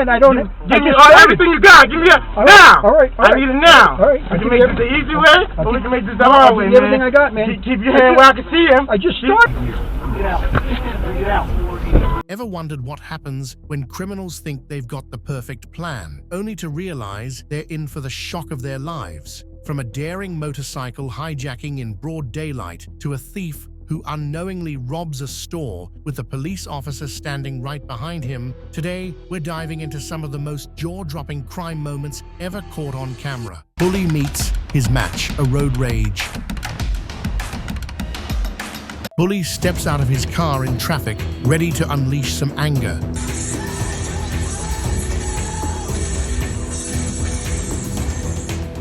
And I don't. Give me everything you got. Give me it now. All right. I need it now. All right. We can make this the easy way, or we can make this the hard way, man. Everything I got, man. Keep your hand where I can see him. I just started. Get out. Ever wondered what happens when criminals think they've got the perfect plan, only to realize they're in for the shock of their lives? From a daring motorcycle hijacking in broad daylight to a thief who unknowingly robs a store with a police officer standing right behind him, today we're diving into some of the most jaw-dropping crime moments ever caught on camera. Bully meets his match, a road rage. Bully steps out of his car in traffic, ready to unleash some anger.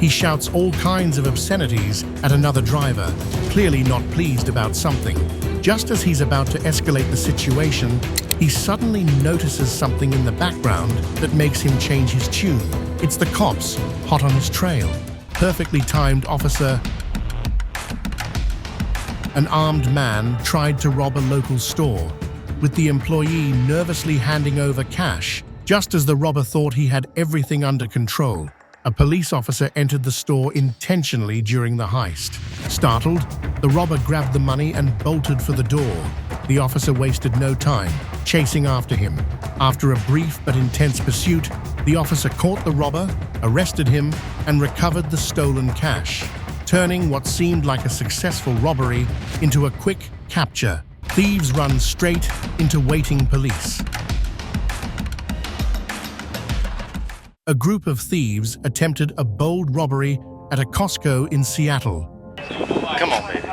He shouts all kinds of obscenities at another driver, clearly not pleased about something. Just as he's about to escalate the situation, he suddenly notices something in the background that makes him change his tune. It's the cops, hot on his trail. Perfectly timed, officer. An armed man tried to rob a local store, with the employee nervously handing over cash, just as the robber thought he had everything under control. A police officer entered the store intentionally during the heist. Startled, the robber grabbed the money and bolted for the door. The officer wasted no time, chasing after him. After a brief but intense pursuit, the officer caught the robber, arrested him, and recovered the stolen cash, turning what seemed like a successful robbery into a quick capture. Thieves run straight into waiting police. A group of thieves attempted a bold robbery at a Costco in Seattle. Come on, baby.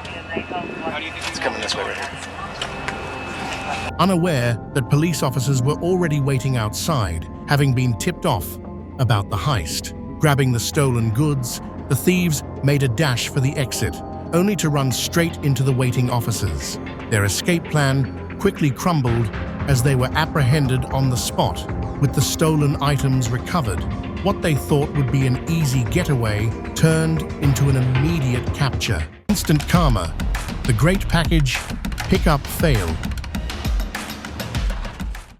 It's coming this way right here. Unaware that police officers were already waiting outside, having been tipped off about the heist. Grabbing the stolen goods, the thieves made a dash for the exit, only to run straight into the waiting officers. Their escape plan quickly crumbled as they were apprehended on the spot, with the stolen items recovered. What they thought would be an easy getaway turned into an immediate capture. Instant karma. The great package pickup fail.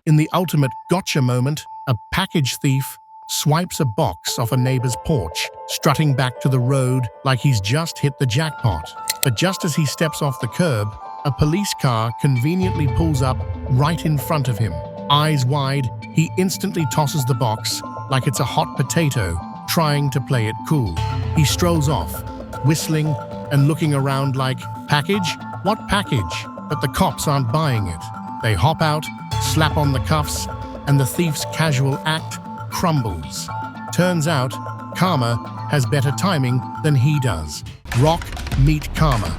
In the ultimate gotcha moment, a package thief swipes a box off a neighbor's porch, strutting back to the road like he's just hit the jackpot. But just as he steps off the curb, a police car conveniently pulls up right in front of him. Eyes wide, he instantly tosses the box like it's a hot potato, trying to play it cool. He strolls off, whistling and looking around like, "Package? What package?" But the cops aren't buying it. They hop out, slap on the cuffs, and the thief's casual act crumbles. Turns out, karma has better timing than he does. Rock meet karma.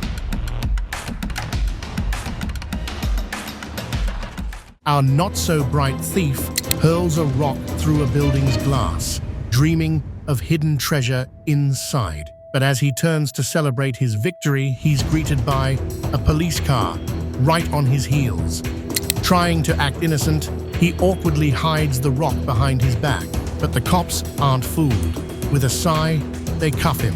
Our not-so-bright thief hurls a rock through a building's glass, dreaming of hidden treasure inside. But as he turns to celebrate his victory, he's greeted by a police car right on his heels. Trying to act innocent, he awkwardly hides the rock behind his back. But the cops aren't fooled. With a sigh, they cuff him.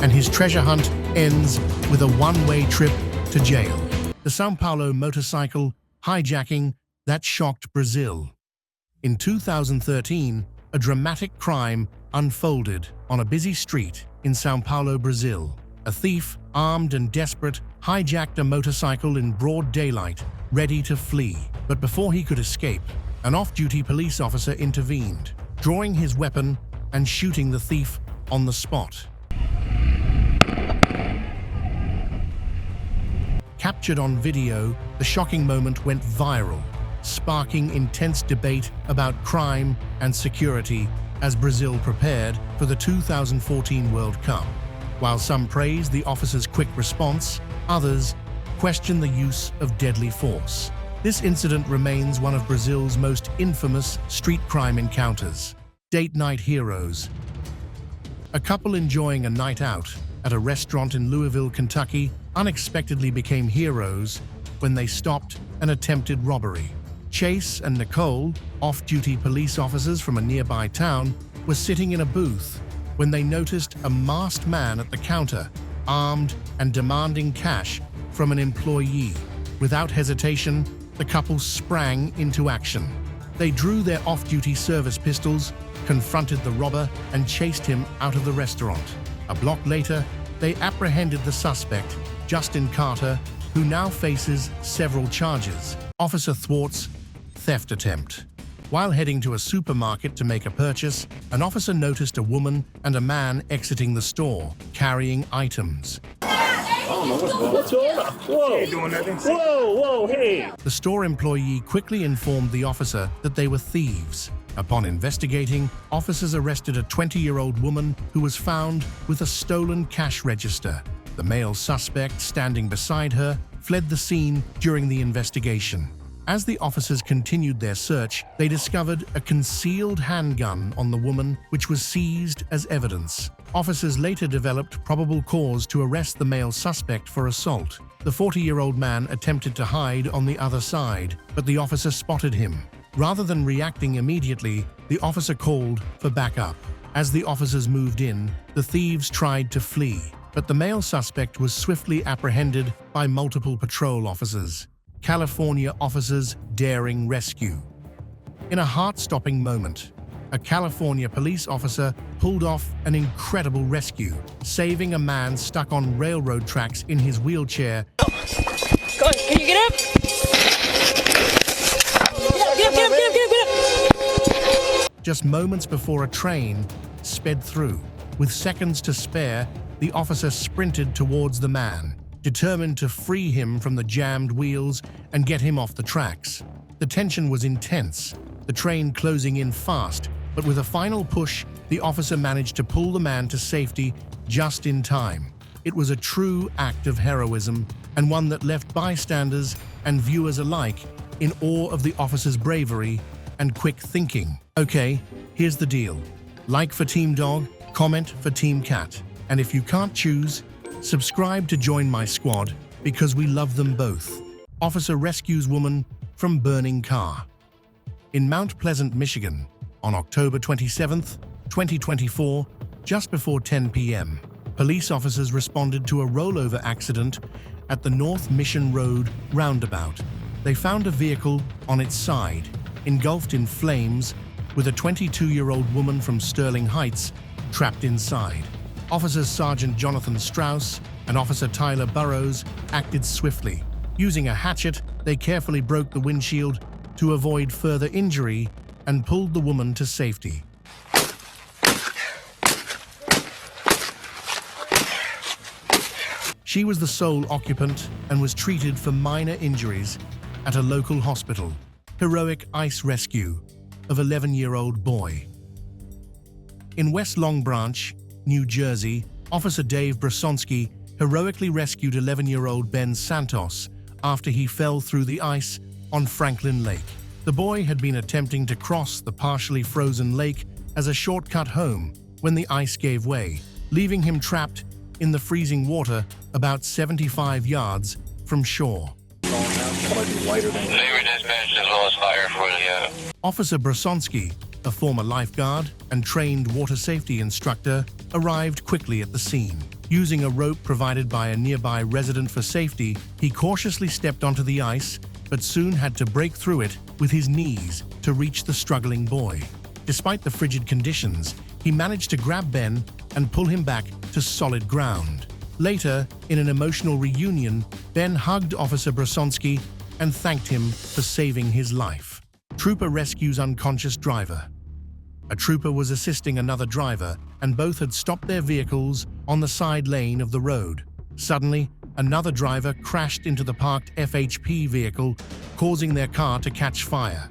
And his treasure hunt ends with a one-way trip to jail. The São Paulo motorcycle hijacking that shocked Brazil. In 2013, a dramatic crime unfolded on a busy street in São Paulo, Brazil. A thief, armed and desperate, hijacked a motorcycle in broad daylight, ready to flee. But before he could escape, an off-duty police officer intervened, drawing his weapon and shooting the thief on the spot. Captured on video, the shocking moment went viral, sparking intense debate about crime and security as Brazil prepared for the 2014 World Cup. While some praised the officer's quick response, others questioned the use of deadly force. This incident remains one of Brazil's most infamous street crime encounters. Date night heroes. A couple enjoying a night out at a restaurant in Louisville, Kentucky, unexpectedly became heroes when they stopped an attempted robbery. Chase and Nicole, off-duty police officers from a nearby town, were sitting in a booth when they noticed a masked man at the counter, armed and demanding cash from an employee. Without hesitation, the couple sprang into action. They drew their off-duty service pistols, confronted the robber, and chased him out of the restaurant. A block later, they apprehended the suspect, Justin Carter, who now faces several charges. Officer thwarts theft attempt. While heading to a supermarket to make a purchase, an officer noticed a woman and a man exiting the store, carrying items. What's going on? Whoa! Hey, doing nothing. Whoa, hey! The store employee quickly informed the officer that they were thieves. Upon investigating, officers arrested a 20-year-old woman who was found with a stolen cash register. The male suspect, standing beside her, fled the scene during the investigation. As the officers continued their search, they discovered a concealed handgun on the woman, which was seized as evidence. Officers later developed probable cause to arrest the male suspect for assault. The 40-year-old man attempted to hide on the other side, but the officer spotted him. Rather than reacting immediately, the officer called for backup. As the officers moved in, the thieves tried to flee, but the male suspect was swiftly apprehended by multiple patrol officers. California officers daring rescue. In a heart-stopping moment, a California police officer pulled off an incredible rescue, saving a man stuck on railroad tracks in his wheelchair. Go on, can you get up? Get up! Just moments before a train sped through. With seconds to spare, the officer sprinted towards the man, determined to free him from the jammed wheels and get him off the tracks. The tension was intense, the train closing in fast, but with a final push, the officer managed to pull the man to safety just in time. It was a true act of heroism, and one that left bystanders and viewers alike in awe of the officer's bravery and quick thinking. Okay, here's the deal. Like for Team Dog, comment for Team Cat, and if you can't choose, subscribe to join my squad because we love them both. Officer rescues woman from burning car. In Mount Pleasant, Michigan, on October 27, 2024, just before 10 p.m., police officers responded to a rollover accident at the North Mission Road roundabout. They found a vehicle on its side, engulfed in flames, with a 22-year-old woman from Sterling Heights trapped inside. Officers Sergeant Jonathan Strauss and Officer Tyler Burrows acted swiftly. Using a hatchet, they carefully broke the windshield to avoid further injury and pulled the woman to safety. She was the sole occupant and was treated for minor injuries at a local hospital. Heroic ice rescue of 11-year-old boy. In West Long Branch, New Jersey, Officer Dave Brasonsky heroically rescued 11-year-old Ben Santos after he fell through the ice on Franklin Lake. The boy had been attempting to cross the partially frozen lake as a shortcut home when the ice gave way, leaving him trapped in the freezing water about 75 yards from shore. Officer Brasonsky, a former lifeguard and trained water safety instructor, arrived quickly at the scene. Using a rope provided by a nearby resident for safety, he cautiously stepped onto the ice, but soon had to break through it with his knees to reach the struggling boy. Despite the frigid conditions, he managed to grab Ben and pull him back to solid ground. Later, in an emotional reunion, Ben hugged Officer Brasonsky and thanked him for saving his life. Trooper rescues unconscious driver. A trooper was assisting another driver, and both had stopped their vehicles on the side lane of the road. Suddenly, another driver crashed into the parked FHP vehicle, causing their car to catch fire.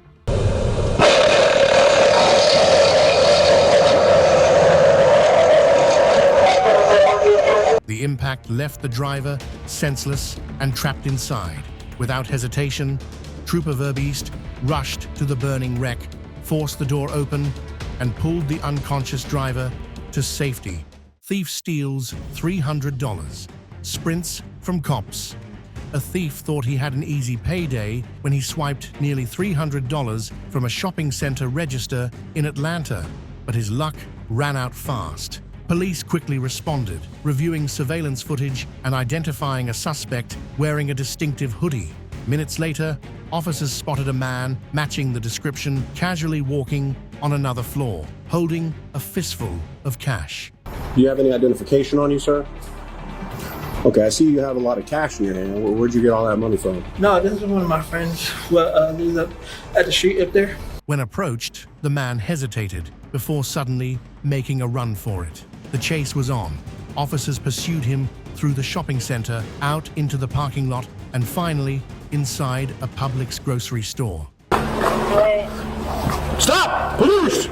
The impact left the driver senseless and trapped inside. Without hesitation, Trooper Verbeest rushed to the burning wreck, forced the door open, and pulled the unconscious driver to safety. Thief steals $300. Sprints from cops. A thief thought he had an easy payday when he swiped nearly $300 from a shopping center register in Atlanta, but his luck ran out fast. Police quickly responded, reviewing surveillance footage and identifying a suspect wearing a distinctive hoodie. Minutes later, officers spotted a man matching the description casually walking on another floor, holding a fistful of cash. Do you have any identification on you, sir? Okay, I see you have a lot of cash in your hand. Where'd you get all that money from? No, this is one of my friends. Well, lives up at the street up there. When approached, the man hesitated before suddenly making a run for it. The chase was on. Officers pursued him through the shopping center, out into the parking lot, and finally inside a Publix grocery store. Stop! Police!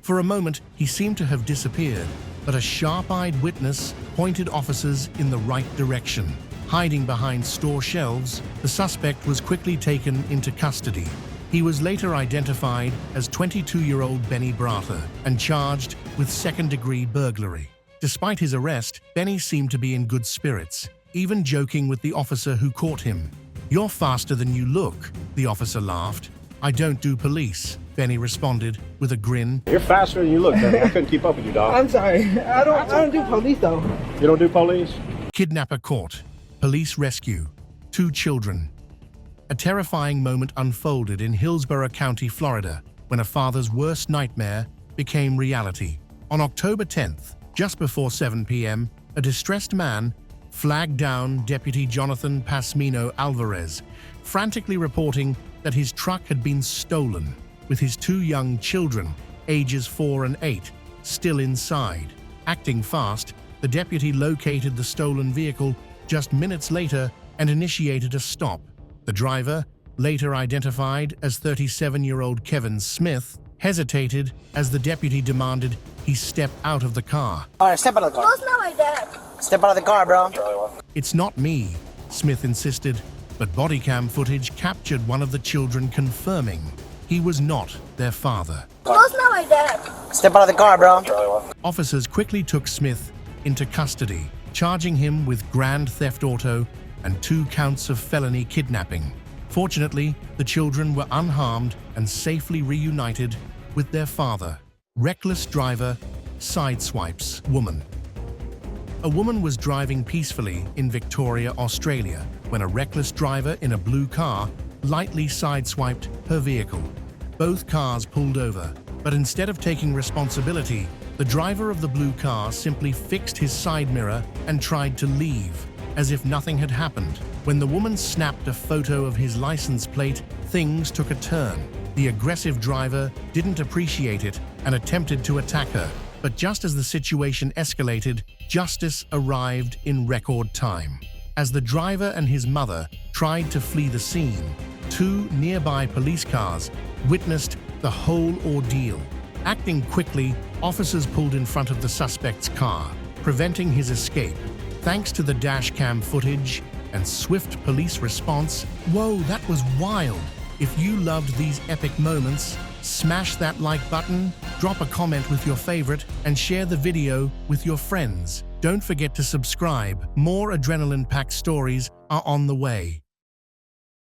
For a moment, he seemed to have disappeared, but a sharp-eyed witness pointed officers in the right direction. Hiding behind store shelves, the suspect was quickly taken into custody. He was later identified as 22-year-old Benny Brata and charged with second-degree burglary. Despite his arrest, Benny seemed to be in good spirits, even joking with the officer who caught him. "You're faster than you look," the officer laughed. "I don't do police," Benny responded with a grin. You're faster than you look, Benny. I couldn't keep up with you, dog. I'm sorry. I don't do police though. You don't do police? Kidnapper caught. Police rescue. 2 children. A terrifying moment unfolded in Hillsborough County, Florida, when a father's worst nightmare became reality. On October 10th, just before 7 p.m., a distressed man flagged down Deputy Jonathan Pasmino Alvarez, frantically reporting that his truck had been stolen, with his 2 young children, ages 4 and 8, still inside. Acting fast, the deputy located the stolen vehicle just minutes later and initiated a stop. The driver, later identified as 37-year-old Kevin Smith, hesitated as the deputy demanded he step out of the car. All right, step out of the car. No, it's not like that. Step out of the car, bro. "It's not me," Smith insisted, but body cam footage captured one of the children confirming he was not their father. No, it's not like that. Step out of the car, bro. Officers quickly took Smith into custody, charging him with grand theft auto and 2 counts of felony kidnapping. Fortunately, the children were unharmed and safely reunited with their father. Reckless driver sideswipes woman. A woman was driving peacefully in Victoria, Australia, when a reckless driver in a blue car lightly sideswiped her vehicle. Both cars pulled over, but instead of taking responsibility, the driver of the blue car simply fixed his side mirror and tried to leave, as if nothing had happened. When the woman snapped a photo of his license plate, things took a turn. The aggressive driver didn't appreciate it and attempted to attack her. But just as the situation escalated, justice arrived in record time. As the driver and his mother tried to flee the scene, 2 nearby police cars witnessed the whole ordeal. Acting quickly, officers pulled in front of the suspect's car, preventing his escape. Thanks to the dash cam footage and swift police response, whoa, that was wild. If you loved these epic moments, smash that like button, drop a comment with your favorite, and share the video with your friends. Don't forget to subscribe. More adrenaline-packed stories are on the way.